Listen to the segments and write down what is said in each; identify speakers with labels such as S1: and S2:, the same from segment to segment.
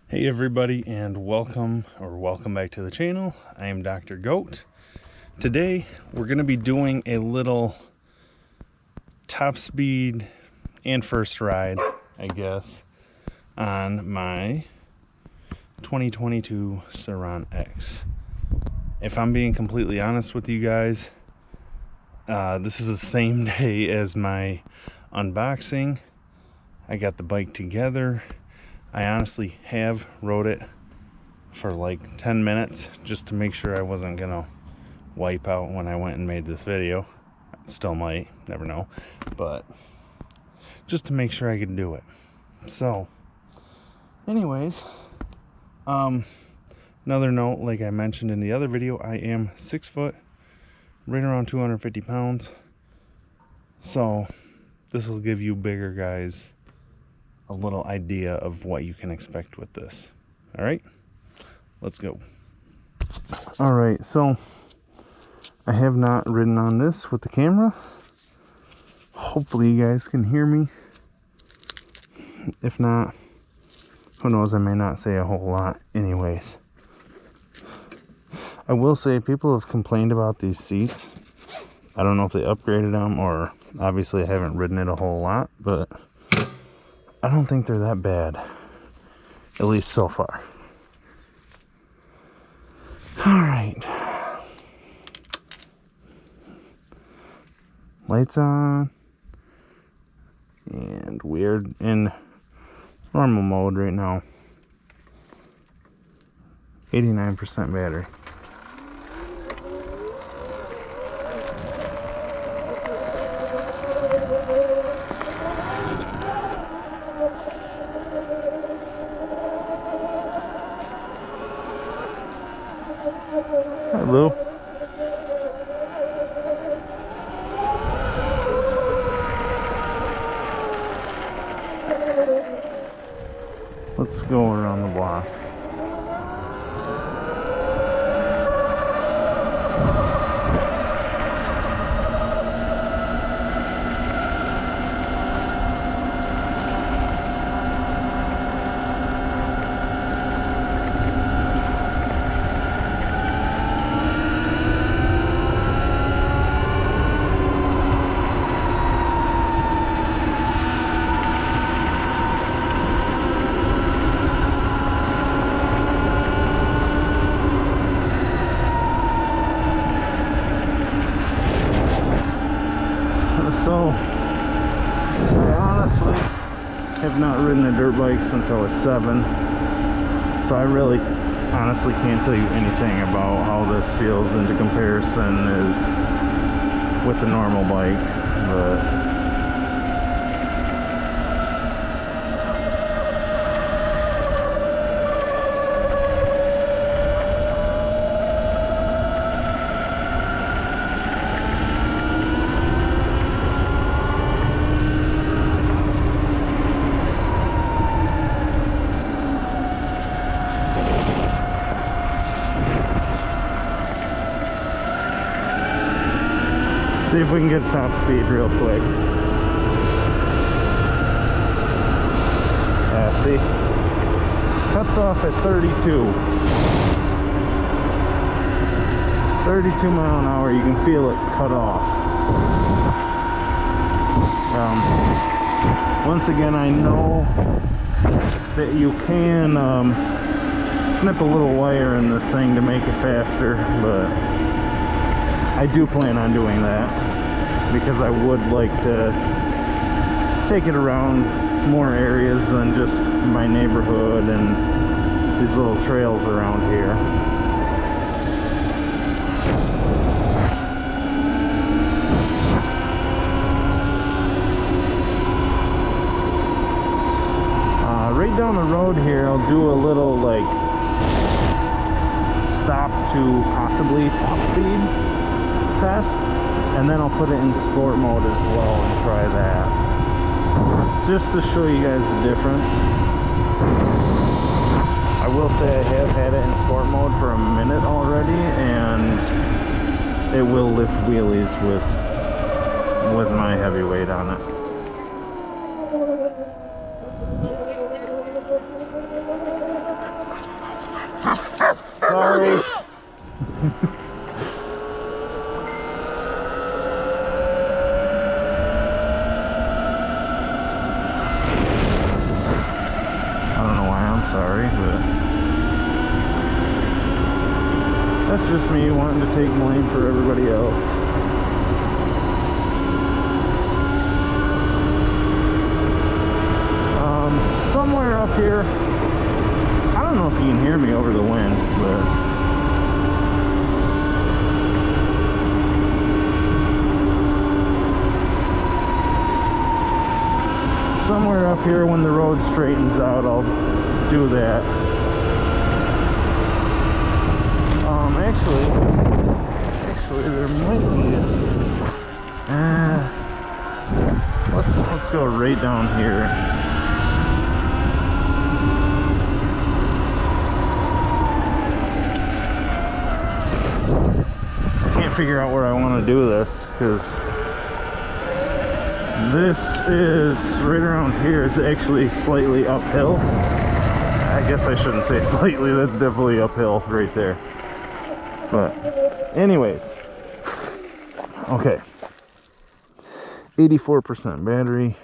S1: Hey everybody, and welcome back to the channel. I am Dr. Goat. Today we're going to be doing a little top speed and first ride, I guess, on my 2022 Sur Ron X. If I'm being completely honest with you guys, this is the same day as my unboxing. I got the bike together. I honestly have rode it for like 10 minutes just to make sure I wasn't gonna wipe out when I went and made this video. Still might, never know, but just to make sure I could do it. So anyways, another note, like I mentioned in the other video, I am 6 foot, right around 250 pounds. So this will give you bigger guys a little idea of what you can expect with this. All right, let's go. All right, so I have not ridden on this with the camera. Hopefully you guys can hear me. If not, who knows, I may not say a whole lot anyways. I will say people have complained about these seats. I don't know if they upgraded them, or obviously I haven't ridden it a whole lot, but I don't think they're that bad, at least so far. All right. Lights on. And we're in normal mode right now. 89% battery. Hello. Let's go around the block. So, I honestly have not ridden a dirt bike since I was 7, so I really honestly can't tell you anything about how this feels into comparison is with the normal bike, but see if we can get top speed real quick. Yeah, see? Cuts off at 32. 32 mile an hour, you can feel it cut off. Once again, I know that you can snip a little wire in this thing to make it faster, but I do plan on doing that because I would like to take it around more areas than just my neighborhood and these little trails around here. Right down the road here, I'll do a little like stop to possibly top speed test, and then I'll put it in sport mode as well and try that, just to show you guys the difference. I will say I have had it in sport mode for a minute already, and it will lift wheelies with my heavy weight on it. Sorry. I don't know why I'm sorry, but that's just me wanting to take blame for everybody else. Somewhere up here, I don't know if you can hear me over the wind, but somewhere up here when the road straightens out, I'll do that. Actually there might be let's go right down here. Figure out where I want to do this, because this is right around here is actually slightly uphill. I guess I shouldn't say slightly, that's definitely uphill right there. But anyways, okay, 84% battery,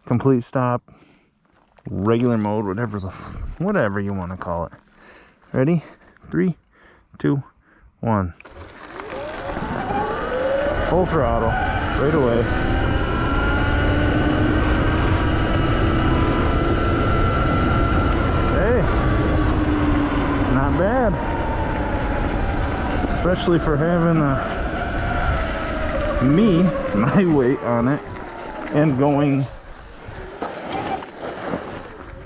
S1: complete stop, regular mode, whatever you want to call it. Ready? 3, 2, 1. Full throttle, right away. Hey, not bad. Especially for having my weight on it, and going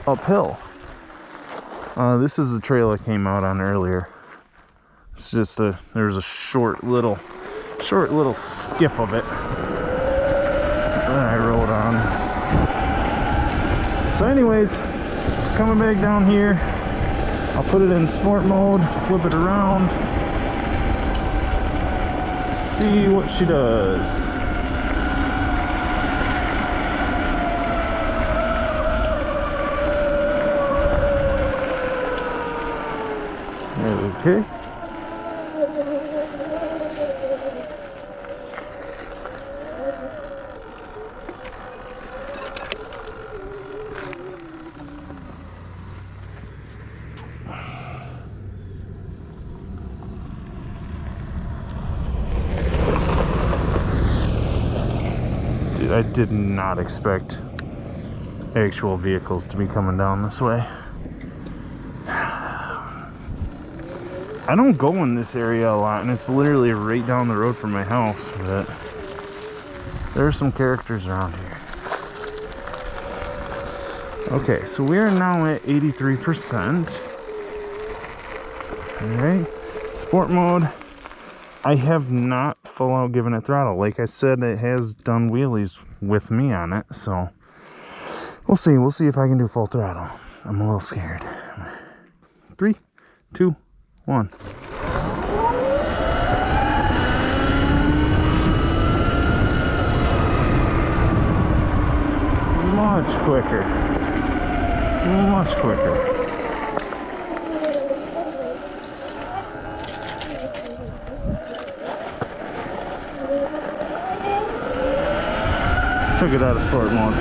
S1: uphill. This is the trail I came out on earlier. It's just there's a short little skip of it that I rode on. So anyways, coming back down here, I'll put it in sport mode, flip it around, see what she does. Okay. I did not expect actual vehicles to be coming down this way. I don't go in this area a lot, and it's literally right down the road from my house, but there's some characters around here. Okay, so we are now at 83%. Alright, sport mode. I have not full out given it throttle. Like I said, it has done wheelies with me on it, so we'll see if I can do full throttle. I'm a little scared. 3, 2, 1. Much quicker. Much quicker. Took it out of sport mode.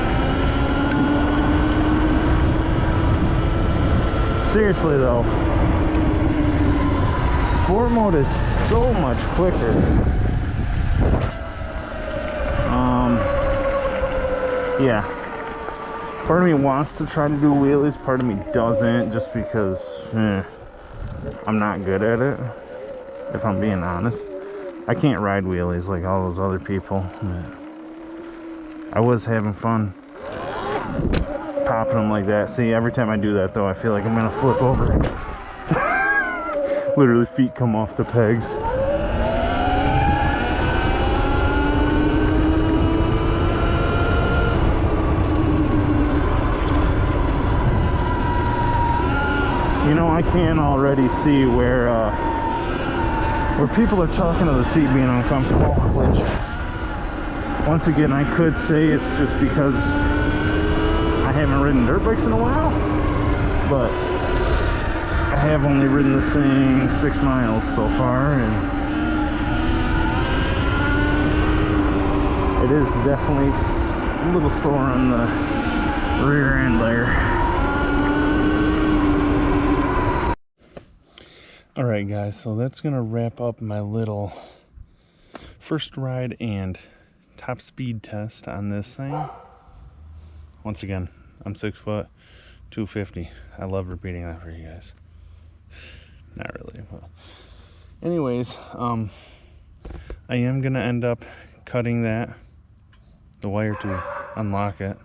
S1: Seriously though, sport mode is so much quicker. Yeah. Part of me wants to try to do wheelies, part of me doesn't, just because I'm not good at it, if I'm being honest. I can't ride wheelies like all those other people. I was having fun popping them like that. See, every time I do that though, I feel like I'm gonna flip over. Literally feet come off the pegs. You know, I can already see where people are talking of the seat being uncomfortable, which, once again, I could say it's just because I haven't ridden dirt bikes in a while, but I have only ridden this thing 6 miles so far, and it is definitely a little sore on the rear end there. Alright guys, so that's gonna wrap up my little first ride and top speed test on this thing. Once again, I'm 6 foot, 250. I love repeating that for you guys. Not really, but anyways, I am gonna end up cutting the wire to unlock it,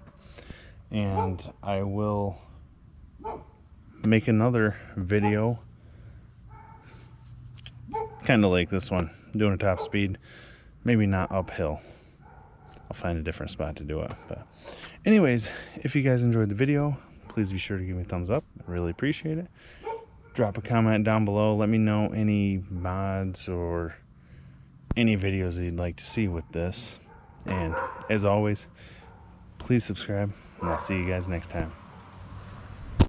S1: and I will make another video kind of like this one, doing a top speed, maybe not uphill. I'll find a different spot to do it. But anyways, if you guys enjoyed the video, please be sure to give me a thumbs up. I really appreciate it. Drop a comment down below. Let me know any mods or any videos that you'd like to see with this. And as always, please subscribe, and I'll see you guys next time.